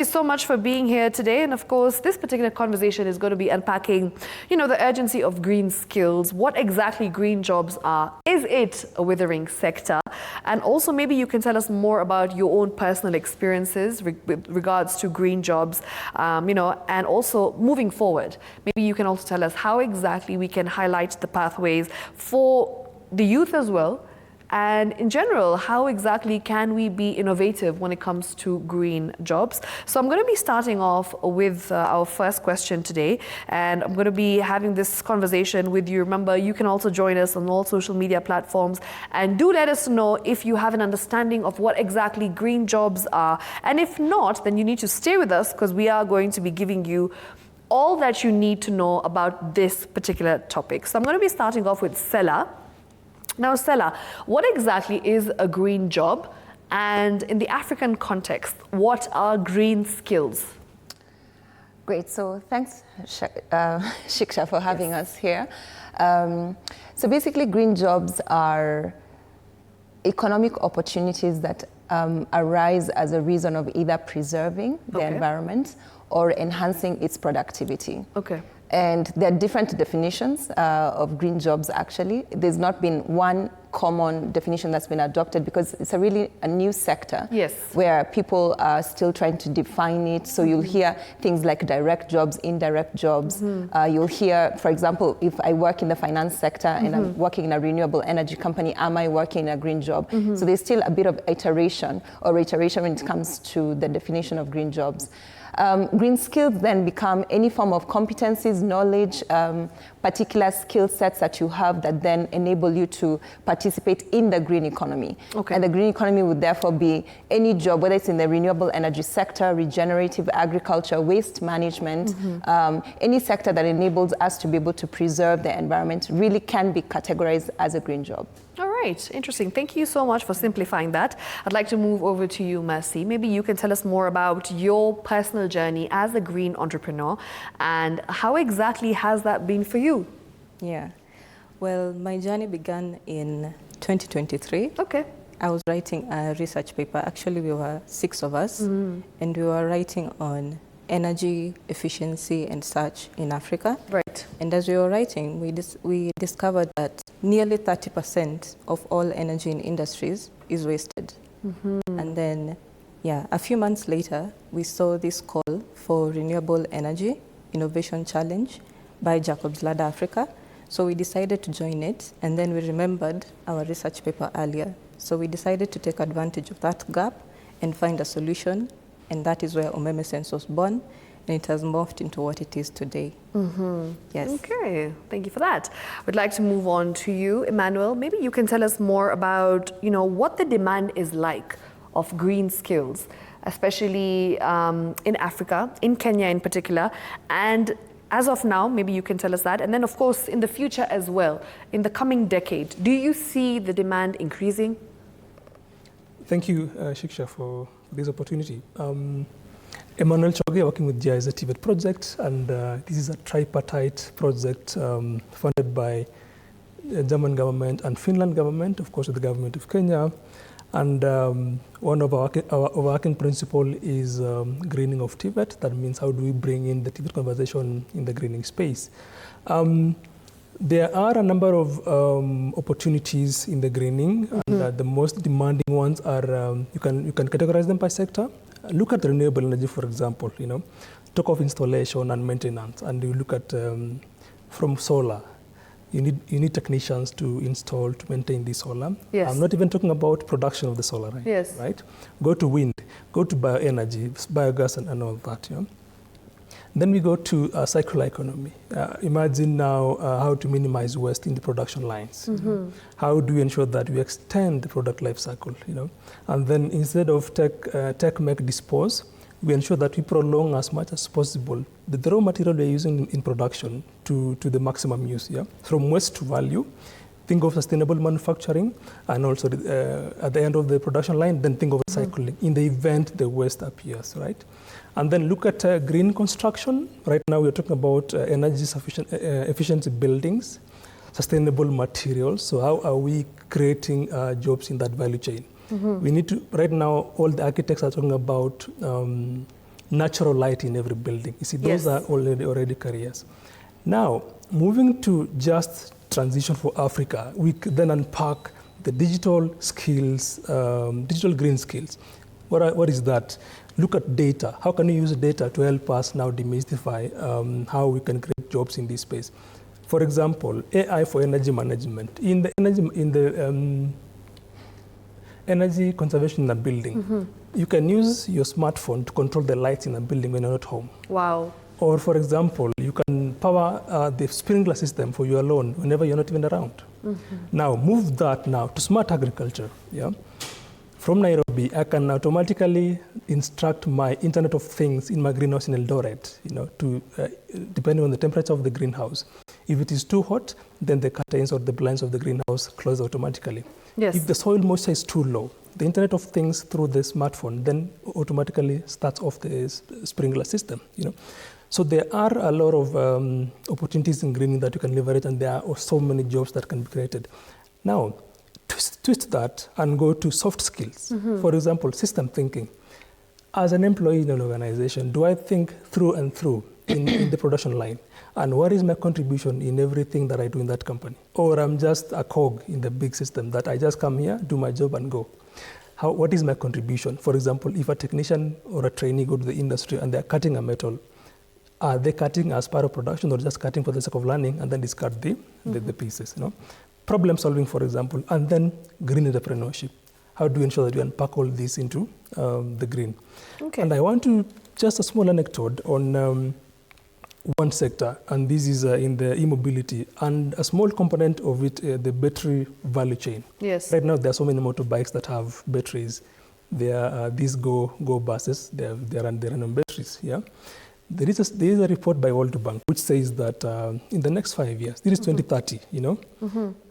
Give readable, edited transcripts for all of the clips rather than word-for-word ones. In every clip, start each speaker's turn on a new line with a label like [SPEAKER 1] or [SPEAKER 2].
[SPEAKER 1] you so much for being here today. And of course, this particular conversation is going to be unpacking, the urgency of green skills, what exactly green jobs are. Is it a withering sector? And also maybe you can tell us more about your own personal experiences with regards to green jobs, and also moving forward. Maybe you can also tell us how exactly we can highlight the pathways for the youth as well. And in general, how exactly can we be innovative when it comes to green jobs? So I'm going to be starting off with our first question today, and I'm going to be having this conversation with you. Remember, you can also join us on all social media platforms, and do let us know if you have an understanding of what exactly green jobs are. And if not, then you need to stay with us, because we are going to be giving you all that you need to know about this particular topic. So I'm going to be starting off with Sellah. Now, Sellah, what exactly is a green job? And in the African context, what are green skills?
[SPEAKER 2] Great. So thanks, Shiksha, for having us here. So basically, green jobs are economic opportunities that arise as a reason of either preserving the environment or enhancing its productivity.
[SPEAKER 1] Okay.
[SPEAKER 2] And there are different definitions of green jobs, actually. There's not been one common definition that's been adopted because it's a new sector.
[SPEAKER 1] Yes.
[SPEAKER 2] Where people are still trying to define it. So you'll hear things like direct jobs, indirect jobs. You'll hear, for example, if I work in the finance sector and I'm working in a renewable energy company, am I working in a green job? So there's still a bit of iteration or reiteration when it comes to the definition of green jobs. Green skills then become any form of competencies, knowledge, particular skill sets that you have that then enable you to participate in the green economy. Okay. And the green economy would therefore be any job, whether it's in the renewable energy sector, regenerative agriculture, waste management, any sector that enables us to be able to preserve the environment really can be categorized as a green job.
[SPEAKER 1] All right, interesting. Thank you so much for simplifying that. I'd like to move over to you, Mercy. Maybe you can tell us more about your personal journey as a green entrepreneur and how exactly has that been for you?
[SPEAKER 3] Yeah, well, my journey began in 2023.
[SPEAKER 1] Okay.
[SPEAKER 3] I was writing a research paper. Actually, we were 6 of us, and we were writing on energy efficiency and such in Africa.
[SPEAKER 1] Right.
[SPEAKER 3] And as we were writing, we discovered that nearly 30% of all energy in industries is wasted. And then, a few months later, we saw this call for Renewable Energy Innovation Challenge by Jacob's Ladder Africa. So we decided to join it, and then we remembered our research paper earlier. So we decided to take advantage of that gap and find a solution, and that is where Umeme Sense was born, and it has morphed into what it is today. Yes.
[SPEAKER 1] Okay, thank you for that. We'd like to move on to you, Emmanuel. Maybe you can tell us more about, what the demand is like of green skills, especially in Africa, in Kenya in particular, and as of now, maybe you can tell us that. And then, of course, in the future as well, in the coming decade, do you see the demand increasing?
[SPEAKER 4] Thank you, Shiksha, for this opportunity. Emmanuel Choge, working with GOtv project, and this is a tripartite project funded by the German government and Finland government, of course, the government of Kenya. And one of our overarching principle is greening of Tibet. That means how do we bring in the Tibet conversation in the greening space. There are a number of opportunities in the greening, and the most demanding ones are, you can categorize them by sector. Look at renewable energy, for example, talk of installation and maintenance, and you look at from solar. You need technicians to install, to maintain the solar.
[SPEAKER 1] Yes.
[SPEAKER 4] I'm not even talking about production of the solar, right?
[SPEAKER 1] Yes.
[SPEAKER 4] Right? Go to wind, go to bioenergy, biogas and all that. Then we go to circular economy. Imagine now how to minimize waste in the production lines. How do we ensure that we extend the product life cycle? And then instead of take, make, dispose, we ensure that we prolong as much as possible the raw material we're using in production to the maximum use, from waste to value. Think of sustainable manufacturing, and also at the end of the production line, then think of recycling in the event the waste appears, right? And then look at green construction. Right now we're talking about energy efficiency buildings, sustainable materials. So how are we creating jobs in that value chain? We need to, right now, all the architects are talking about natural light in every building. You see, those
[SPEAKER 1] Yes.
[SPEAKER 4] are already careers. Now, moving to just transition for Africa, we could then unpack the digital skills, digital green skills. What is that? Look at data. How can we use data to help us now demystify how we can create jobs in this space? For example, AI for energy management. In the energy conservation in a building, you can use your smartphone to control the lights in a building when you're not home.
[SPEAKER 1] Wow.
[SPEAKER 4] Or for example, you can power the sprinkler system for your lawn whenever you're not even around. Now, move that now to smart agriculture. Yeah? From Nairobi, I can automatically instruct my Internet of Things in my greenhouse in Eldoret, to depending on the temperature of the greenhouse. If it is too hot, then the curtains or the blinds of the greenhouse close automatically.
[SPEAKER 1] Yes.
[SPEAKER 4] If the soil moisture is too low, the Internet of Things through the smartphone then automatically starts off the sprinkler system. So there are a lot of opportunities in greening that you can leverage, and there are so many jobs that can be created. Now, twist that and go to soft skills. For example, system thinking. As an employee in an organization, do I think through and through in the production line? And what is my contribution in everything that I do in that company? Or I'm just a cog in the big system that I just come here, do my job and go. What is my contribution? For example, if a technician or a trainee go to the industry and they're cutting a metal, are they cutting as part of production or just cutting for the sake of learning and then discard the pieces? Problem solving, for example, and then green entrepreneurship. How do you ensure that you unpack all this into the green?
[SPEAKER 1] Okay.
[SPEAKER 4] And I want to, just a small anecdote on one sector, and this is in the e-mobility, and a small component of it, the battery value chain.
[SPEAKER 1] Yes.
[SPEAKER 4] Right now, there are so many motorbikes that have batteries. There are these Go buses, they run on batteries, yeah? There is a report by World Bank which says that in the next 5 years, this is 2030,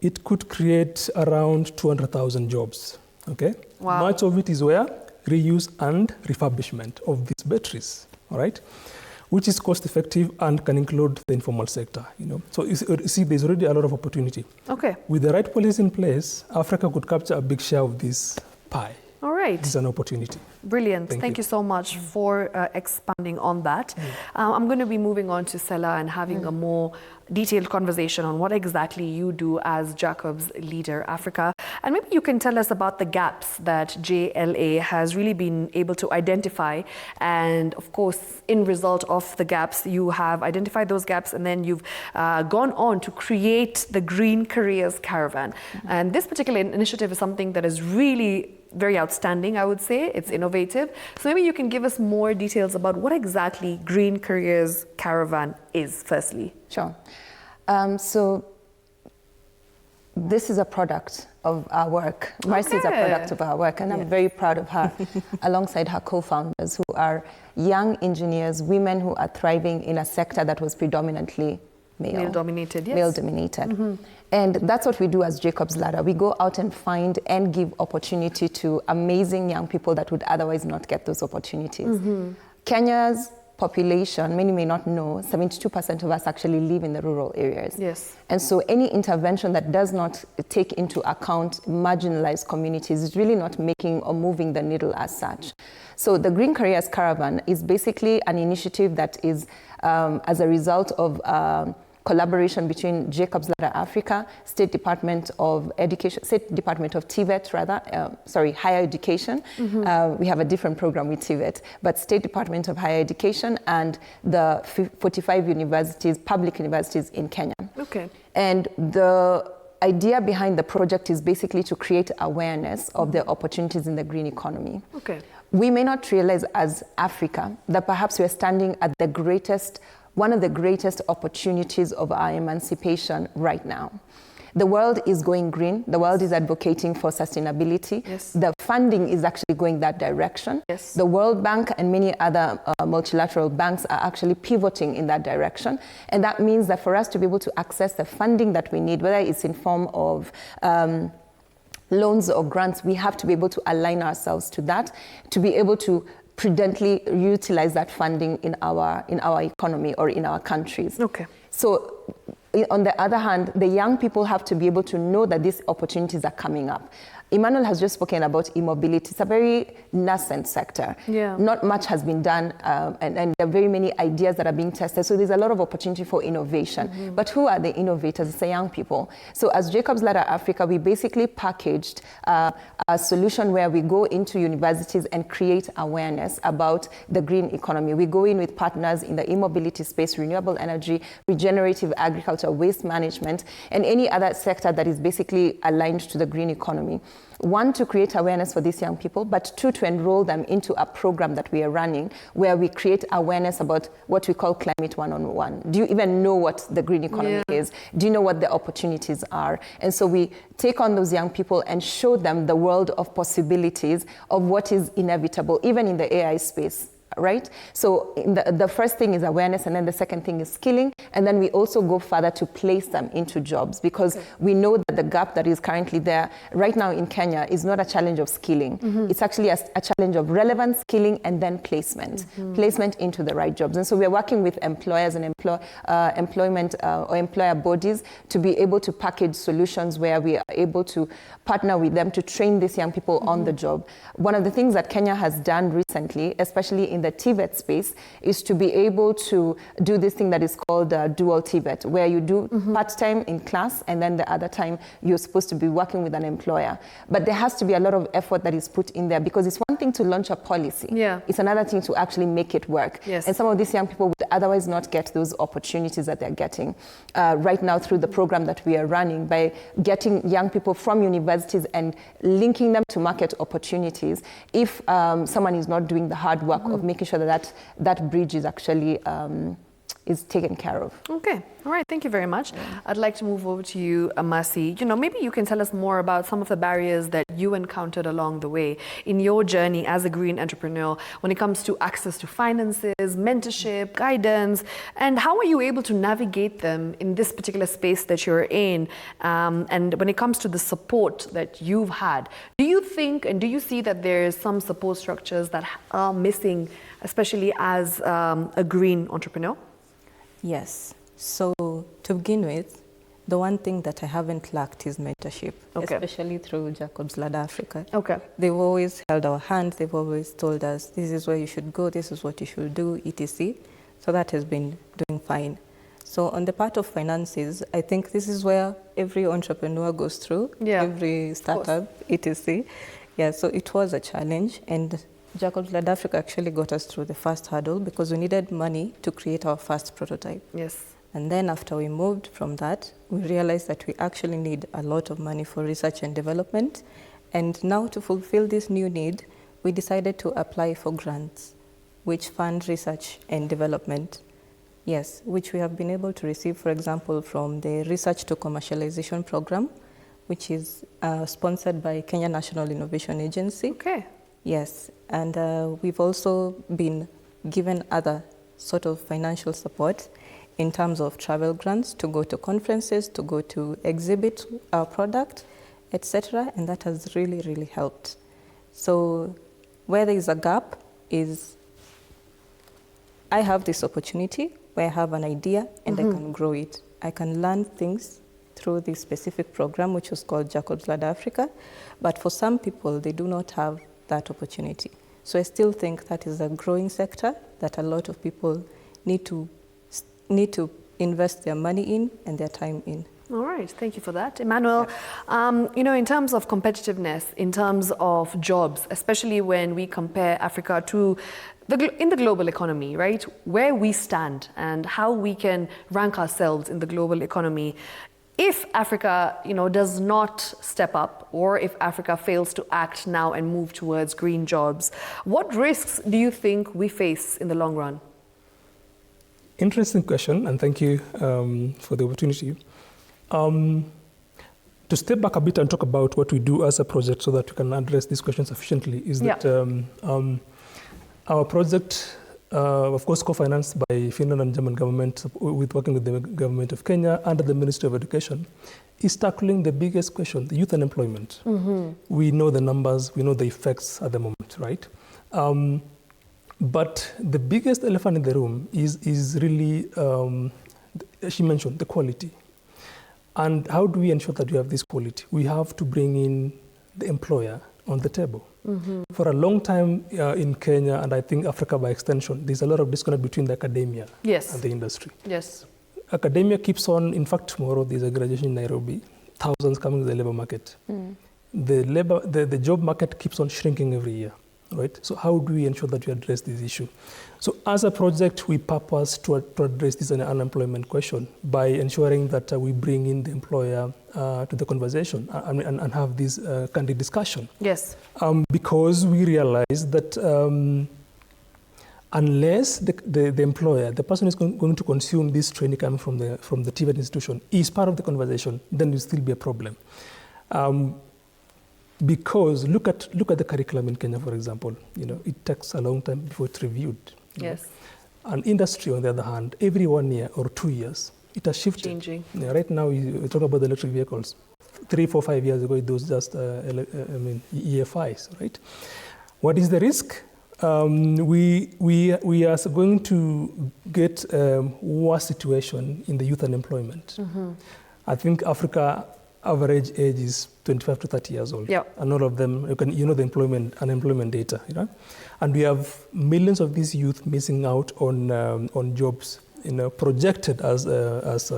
[SPEAKER 4] it could create around 200,000 jobs, okay?
[SPEAKER 1] Wow.
[SPEAKER 4] Much of it is where? Reuse and refurbishment of these batteries, all right? Which is cost effective and can include the informal sector, So you see, there's already a lot of opportunity.
[SPEAKER 1] Okay.
[SPEAKER 4] With the right policies in place, Africa could capture a big share of this pie.
[SPEAKER 1] All right.
[SPEAKER 4] This is an opportunity.
[SPEAKER 1] Brilliant. Thank you so much for expanding on that. I'm going to be moving on to Sellah and having a more detailed conversation on what exactly you do as Jacobs Leader Africa. And maybe you can tell us about the gaps that JLA has really been able to identify. And of course, in result of the gaps, you have identified those gaps and then you've gone on to create the Green Careers Caravan. And this particular initiative is something that is really very outstanding, I would say. It's innovative. So maybe you can give us more details about what exactly Green Careers Caravan is, firstly.
[SPEAKER 2] Sure. So this is a product of our work. Marcy is a product of our work, and I'm very proud of her, alongside her co-founders, who are young engineers, women who are thriving in a sector that was predominantly
[SPEAKER 1] Male-dominated, yes.
[SPEAKER 2] Male-dominated. And that's what we do as Jacobs Ladder. We go out and find and give opportunity to amazing young people that would otherwise not get those opportunities. Kenya's population, many may not know, 72% of us actually live in the rural areas.
[SPEAKER 1] Yes.
[SPEAKER 2] And so any intervention that does not take into account marginalized communities is really not making or moving the needle as such. So the Green Careers Caravan is basically an initiative that is as a result of collaboration between Jacobs Ladder Africa, State Department of Education, State Department of TVET Higher Education. We have a different program with TVET, but State Department of Higher Education and the 45 universities, public universities in Kenya.
[SPEAKER 1] Okay.
[SPEAKER 2] And the idea behind the project is basically to create awareness of the opportunities in the green economy.
[SPEAKER 1] Okay.
[SPEAKER 2] We may not realize as Africa that perhaps we're standing at one of the greatest opportunities of our emancipation right now. The world is going green. The world is advocating for sustainability.
[SPEAKER 1] Yes.
[SPEAKER 2] The funding is actually going that direction.
[SPEAKER 1] Yes.
[SPEAKER 2] The World Bank and many other multilateral banks are actually pivoting in that direction. And that means that for us to be able to access the funding that we need, whether it's in form of loans or grants, we have to be able to align ourselves to that, to be able to prudently utilize that funding in our economy or in our countries.
[SPEAKER 1] Okay.
[SPEAKER 2] So on the other hand, the young people have to be able to know that these opportunities are coming up. Emmanuel has just spoken about e-mobility. It's a very nascent sector.
[SPEAKER 1] Yeah.
[SPEAKER 2] Not much has been done, and there are very many ideas that are being tested. So there's a lot of opportunity for innovation. But who are the innovators? It's the young people. So as Jacob's Ladder Africa, we basically packaged a solution where we go into universities and create awareness about the green economy. We go in with partners in the e-mobility space, renewable energy, regenerative agriculture, waste management, and any other sector that is basically aligned to the green economy. One, to create awareness for these young people, but two, to enroll them into a program that we are running where we create awareness about what we call Climate 101. Do you even know what the green economy is? Do you know what the opportunities are? And so we take on those young people and show them the world of possibilities of what is inevitable, even in the AI space. Right? So the first thing is awareness, and then the second thing is skilling, and then we also go further to place them into jobs, because we know that the gap that is currently there right now in Kenya is not a challenge of skilling. It's actually a challenge of relevant skilling and then placement, placement into the right jobs. And so we're working with employers and employment or employer bodies to be able to package solutions where we are able to partner with them to train these young people on the job. One of the things that Kenya has done recently, especially in the TVET space, is to be able to do this thing that is called dual TVET, where you do part-time in class and then the other time you're supposed to be working with an employer. But there has to be a lot of effort that is put in there, because it's one thing to launch a policy.
[SPEAKER 1] Yeah.
[SPEAKER 2] It's another thing to actually make it work.
[SPEAKER 1] Yes.
[SPEAKER 2] And some of these young people would otherwise not get those opportunities that they're getting right now through the program that we are running, by getting young people from universities and linking them to market opportunities. If someone is not doing the hard work of making sure that that bridge is actually is taken care of.
[SPEAKER 1] Okay, all right, thank you very much. I'd like to move over to you, Amasi. Maybe you can tell us more about some of the barriers that you encountered along the way in your journey as a green entrepreneur when it comes to access to finances, mentorship, guidance, and how are you able to navigate them in this particular space that you're in? And when it comes to the support that you've had, do you think and do you see that there's some support structures that are missing, especially as a green entrepreneur?
[SPEAKER 3] Yes. So to begin with, the one thing that I haven't lacked is mentorship, especially through Jacob's Ladder Africa.
[SPEAKER 1] Okay.
[SPEAKER 3] They've always held our hand. They've always told us, this is where you should go, this is what you should do, etc. So that has been doing fine. So on the part of finances, I think this is where every entrepreneur goes through, every startup, etc. Yeah, so it was a challenge, and Jacob's Ladder Africa actually got us through the first hurdle because we needed money to create our first prototype.
[SPEAKER 1] Yes.
[SPEAKER 3] And then after we moved from that, we realized that we actually need a lot of money for research and development. And now to fulfill this new need, we decided to apply for grants, which fund research and development. Yes, which we have been able to receive, for example, from the Research to Commercialization Program, which is sponsored by Kenya National Innovation Agency.
[SPEAKER 1] Okay.
[SPEAKER 3] Yes, and we've also been given other sort of financial support in terms of travel grants to go to conferences, to go to exhibit our product, etc. And that has really, really helped. So where there is a gap is I have this opportunity where I have an idea and I can grow it. I can learn things through this specific program, which was called Jacob's Ladder Africa. But for some people, they do not have that opportunity. So I still think that is a growing sector that a lot of people need to invest their money in and their time in.
[SPEAKER 1] All right, thank you for that. Emmanuel, in terms of competitiveness, in terms of jobs, especially when we compare Africa to in the global economy, right? Where we stand and how we can rank ourselves in the global economy. If Africa, does not step up, or if Africa fails to act now and move towards green jobs, what risks do you think we face in the long run?
[SPEAKER 4] Interesting question, and thank you for the opportunity. To step back a bit and talk about what we do as a project so that we can address this question sufficiently is that our project, of course, co-financed by Finland and German government, working with the government of Kenya under the Ministry of Education, is tackling the biggest question, the youth unemployment. We know the numbers, we know the effects at the moment, right? But the biggest elephant in the room is really, she mentioned, the quality. And how do we ensure that we have this quality? We have to bring in the employer on the table. For a long time in Kenya, and I think Africa by extension, there's a lot of disconnect between the academia and the industry.
[SPEAKER 1] Yes.
[SPEAKER 4] Academia keeps on, in fact, tomorrow there's a graduation in Nairobi, thousands coming to the labor market. The job market keeps on shrinking every year, right? So how do we ensure that we address this issue? So as a project, we purpose to address this unemployment question by ensuring that we bring in the employer to the conversation and have this candid discussion.
[SPEAKER 1] Yes.
[SPEAKER 4] Because we realize that unless the employer, the person who's going to consume this training coming from the TVET institution, is part of the conversation, then it will still be a problem. Because look at the curriculum in Kenya, for example. It takes a long time before it's reviewed.
[SPEAKER 1] Yes.
[SPEAKER 4] An industry, on the other hand, every 1 year or 2 years, it has shifted.
[SPEAKER 1] Changing.
[SPEAKER 4] Right now, we talk about the electric vehicles. 3, 4, 5 years ago, it was just EFIs, right? What is the risk? We are going to get a worse situation in the youth unemployment. I think Africa average age is 25 to 30 years old.
[SPEAKER 1] Yeah.
[SPEAKER 4] And all of them, the unemployment data, And we have millions of these youth missing out on jobs, projected as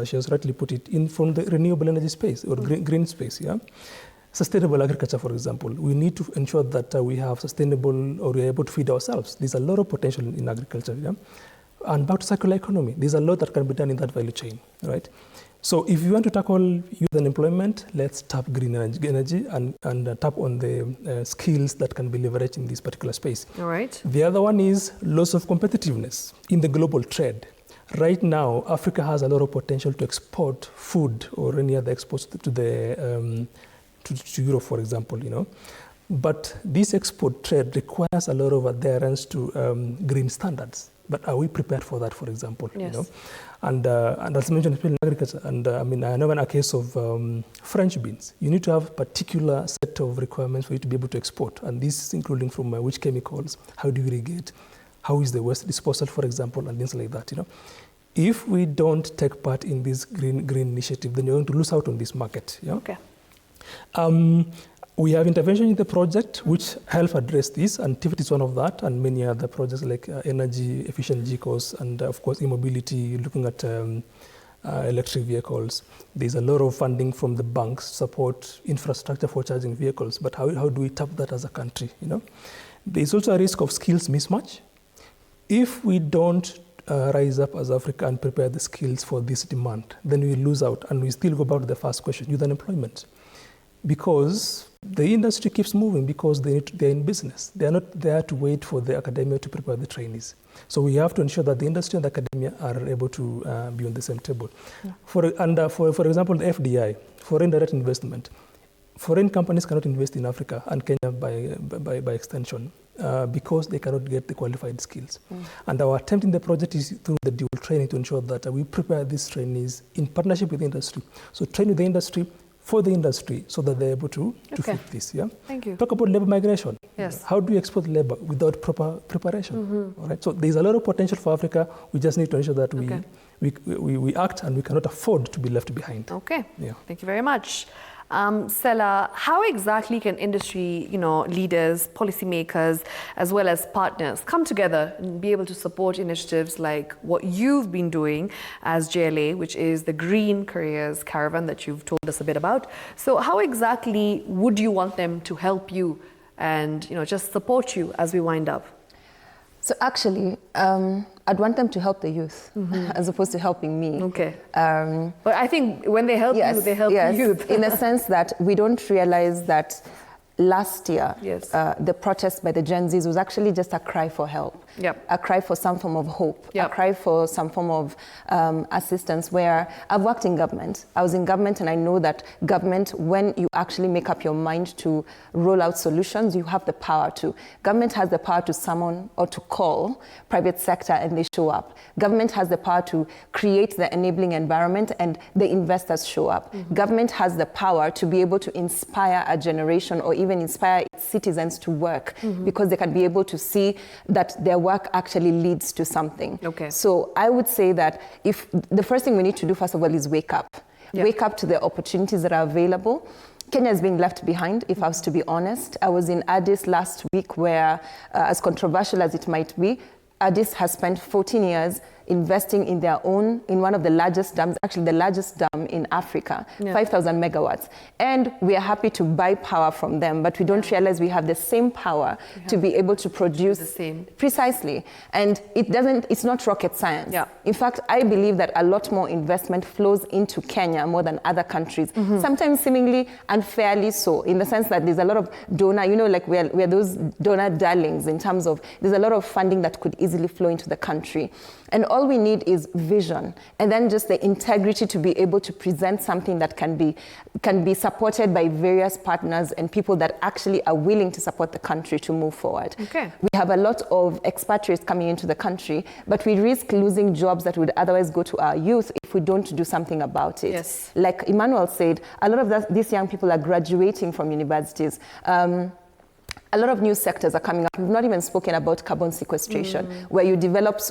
[SPEAKER 4] she has rightly put it, from the renewable energy space or green space, Sustainable agriculture, for example. We need to ensure that we have sustainable, or we are able to feed ourselves. There's a lot of potential in agriculture, And back to circular economy, there's a lot that can be done in that value chain, right? So if you want to tackle youth unemployment, let's tap green energy and tap on the skills that can be leveraged in this particular space.
[SPEAKER 1] All right. The
[SPEAKER 4] other one is loss of competitiveness in the global trade. Right now, Africa has a lot of potential to export food or any other exports to Europe, for example, But this export trade requires a lot of adherence to green standards. But are we prepared for that, for example?
[SPEAKER 1] Yes.
[SPEAKER 4] And as mentioned in agriculture, and I know in a case of French beans, you need to have a particular set of requirements for you to be able to export. And this is including from which chemicals, how do you irrigate, how is the waste disposal, for example, and things like that, If we don't take part in this green initiative, then you're going to lose out on this market.
[SPEAKER 1] Okay.
[SPEAKER 4] We have intervention in the project which help address this, and TVET is one of that, and many other projects like energy efficient GOs, and of course e-mobility, looking at electric vehicles. There's a lot of funding from the banks to support infrastructure for charging vehicles, but how do we tap that as a country? There's also a risk of skills mismatch. If we don't rise up as Africa and prepare the skills for this demand, then we lose out, and we still go back to the first question, youth unemployment. Because the industry keeps moving, because they're in business. They are not there to wait for the academia to prepare the trainees. So we have to ensure that the industry and the academia are able to be on the same table. Yeah. For example, the FDI, foreign direct investment. Foreign companies cannot invest in Africa and Kenya by extension because they cannot get the qualified skills. And our attempt in the project is through the dual training to ensure that we prepare these trainees in partnership with the industry. So train with the industry, for the industry, so that they're able to fit this.
[SPEAKER 1] Thank you.
[SPEAKER 4] Talk about labor migration.
[SPEAKER 1] Yes.
[SPEAKER 4] How do you export labor without proper preparation? All right. So there's a lot of potential for Africa. We just need to ensure that we act, and we cannot afford to be left behind.
[SPEAKER 1] Okay. Yeah. Thank you very much. Sellah, how exactly can industry, leaders, policymakers, as well as partners come together and be able to support initiatives like what you've been doing as JLA, which is the Green Careers Caravan that you've told us a bit about? So how exactly would you want them to help you and, just support you as we wind up?
[SPEAKER 2] So actually, I'd want them to help the youth as opposed to helping me.
[SPEAKER 1] Okay. But I think when they help you, they help the youth.
[SPEAKER 2] In a sense that we don't realize that last year, the protest by the Gen Zs was actually just a cry for help. A cry for some form of hope, a cry for some form of assistance, where I've worked in government. I was in government, and I know that government, when you actually make up your mind to roll out solutions, you have the power to. Government has the power to summon or to call private sector, and they show up. Government has the power to create the enabling environment, and the investors show up. Government has the power to be able to inspire a generation, or even inspire its citizens to work, because they can be able to see that their work actually leads to something. Okay. So I would say that if the first thing we need to do, first of all, is wake up. Wake up to the opportunities that are available, Kenya is being left behind, if I was to be honest. I was in Addis last week where, as controversial as it might be, Addis has spent 14 years investing in one of the largest dams, actually the largest dam in Africa, 5,000 megawatts. And we are happy to buy power from them, but we don't realize we have the same power to be able to produce
[SPEAKER 1] the same.
[SPEAKER 2] Precisely. And it's not rocket science.
[SPEAKER 1] Yeah.
[SPEAKER 2] In fact, I believe that a lot more investment flows into Kenya more than other countries, sometimes seemingly unfairly so, in the sense that there's a lot of donor, like we're those donor darlings in terms of, there's a lot of funding that could easily flow into the country. And all we need is vision, and then just the integrity to be able to present something that can be supported by various partners and people that actually are willing to support the country to move forward.
[SPEAKER 1] Okay.
[SPEAKER 2] We have a lot of expatriates coming into the country, but we risk losing jobs that would otherwise go to our youth if we don't do something about it.
[SPEAKER 1] Yes.
[SPEAKER 2] Like Emmanuel said, a lot of these young people are graduating from universities. A lot of new sectors are coming up. We've not even spoken about carbon sequestration, where you develop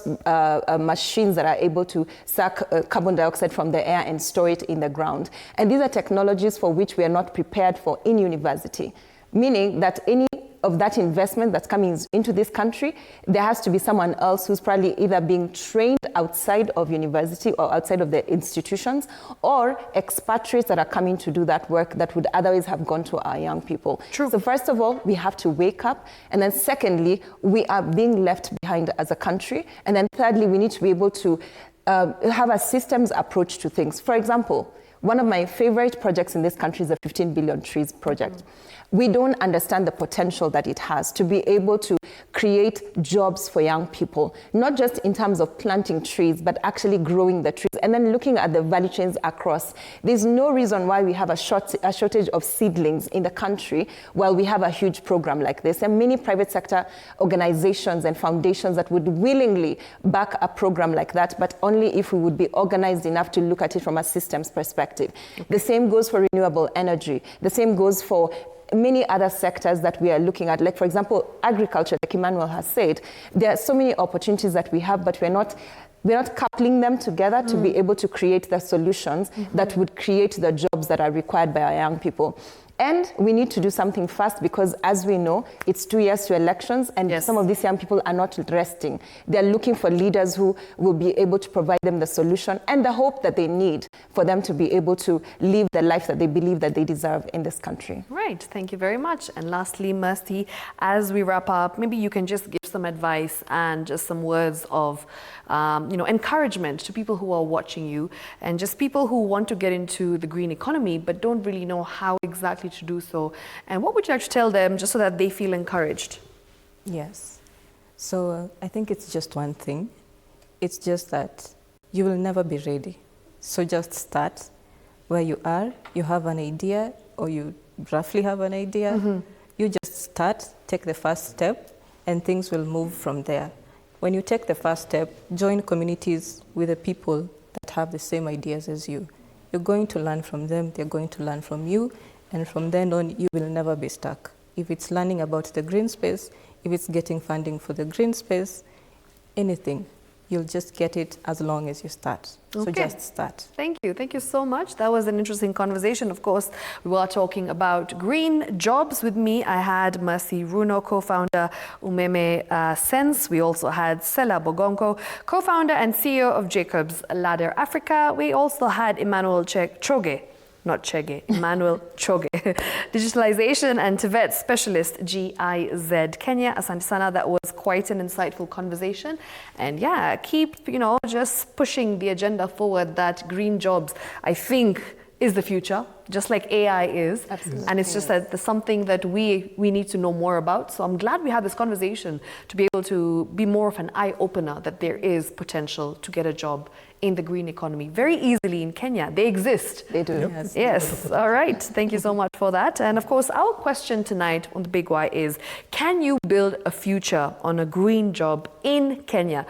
[SPEAKER 2] machines that are able to suck carbon dioxide from the air and store it in the ground. And these are technologies for which we are not prepared for in university, meaning that any of that investment that's coming into this country, there has to be someone else who's probably either being trained outside of university or outside of the institutions, or expatriates that are coming to do that work that would otherwise have gone to our young people.
[SPEAKER 1] True.
[SPEAKER 2] So first of all, we have to wake up. And then secondly, we are being left behind as a country. And then thirdly, we need to be able to have a systems approach to things. For example, one of my favorite projects in this country is the 15 billion trees project. We don't understand the potential that it has to be able to create jobs for young people, not just in terms of planting trees, but actually growing the trees and then looking at the value chains across. There's no reason why we have a shortage of seedlings in the country while we have a huge program like this. And many private sector organizations and foundations that would willingly back a program like that, but only if we would be organized enough to look at it from a systems perspective. The same goes for renewable energy. The same goes for many other sectors that we are looking at, like for example, agriculture, like Emmanuel has said. There are so many opportunities that we have, but we're not coupling them together to be able to create the solutions that would create the jobs that are required by our young people. And we need to do something fast because, as we know, it's 2 years to elections, and some of these young people are not resting. They're looking for leaders who will be able to provide them the solution and the hope that they need for them to be able to live the life that they believe that they deserve in this country.
[SPEAKER 1] Right. Thank you very much. And lastly, Mercy, as we wrap up, maybe you can just give some advice and just some words of encouragement to people who are watching you and just people who want to get into the green economy but don't really know how exactly to do so. And what would you like to tell them just so that they feel encouraged?
[SPEAKER 3] Yes. So I think it's just one thing. It's just that you will never be ready. So just start where you are. You have an idea, or you roughly have an idea. You just start, take the first step, and things will move from there. When you take the first step, join communities with the people that have the same ideas as you. You're going to learn from them, they're going to learn from you, and from then on, you will never be stuck. If it's learning about the green space, if it's getting funding for the green space, anything, you'll just get it as long as you start. So just start.
[SPEAKER 1] Thank you. Thank you so much. That was an interesting conversation. Of course, we were talking about green jobs. With me, I had Mercy Runo, co-founder Umeme Sense. We also had Sellah Bogonko, co-founder and CEO of Jacob's Ladder Africa. We also had Emmanuel Choge. Not Chege, Emmanuel Choge, digitalization and Tibet specialist, GIZ Kenya. Asante sana, that was quite an insightful conversation. And yeah, keep, just pushing the agenda forward that green jobs, I think, is the future, just like AI is.
[SPEAKER 2] Absolutely.
[SPEAKER 1] And it's just that there's something that we need to know more about. So I'm glad we had this conversation to be able to be more of an eye-opener that there is potential to get a job in the green economy very easily in Kenya. They exist.
[SPEAKER 2] They do.
[SPEAKER 4] Yep.
[SPEAKER 1] Yes. All right. Thank you so much for that. And of course, our question tonight on The Big Why is, can you build a future on a green job in Kenya?